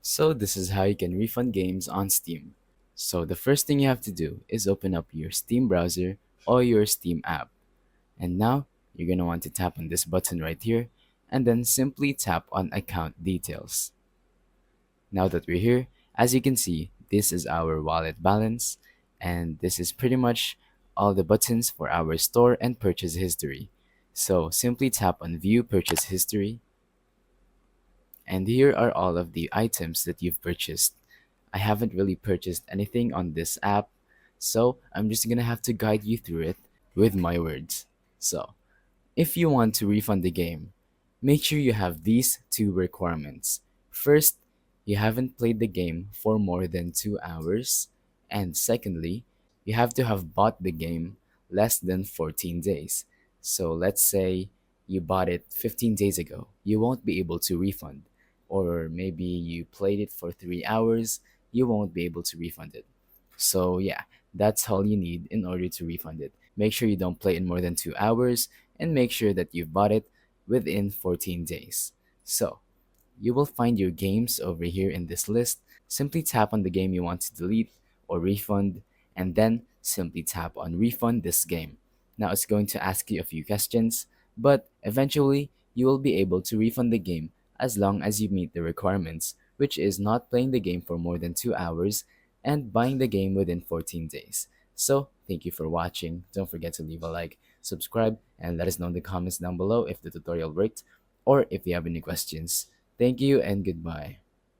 So this is how you can refund games on Steam. So the first thing you have to do is open up your Steam browser or your Steam app. And now you're going to want to tap on this button right here and then simply tap on account details. Now that we're here, as you can see, this is our wallet balance and this is pretty much all the buttons for our store and purchase history. So simply tap on view purchase history and here are all of the items that you've purchased. I haven't really purchased anything on this app, so I'm just gonna have to guide you through it with my words. So, if you want to refund the game, make sure you have these two requirements. First, you haven't played the game for more than 2 hours, and secondly, you have to have bought the game less than 14 days. So let's say you bought it 15 days ago, you won't be able to refund. Or maybe you played it for 3 hours, you won't be able to refund it. So yeah, that's all you need in order to refund it. Make sure you don't play in more than 2 hours and make sure that you've bought it within 14 days. So, you will find your games over here in this list. Simply tap on the game you want to delete or refund, and then simply tap on refund this game. Now it's going to ask you a few questions, but eventually you will be able to refund the game as long as you meet the requirements, which is not playing the game for more than 2 hours and buying the game within 14 days. So, thank you for watching. Don't forget to leave a like, subscribe, and let us know in the comments down below if the tutorial worked or if you have any questions. Thank you and goodbye.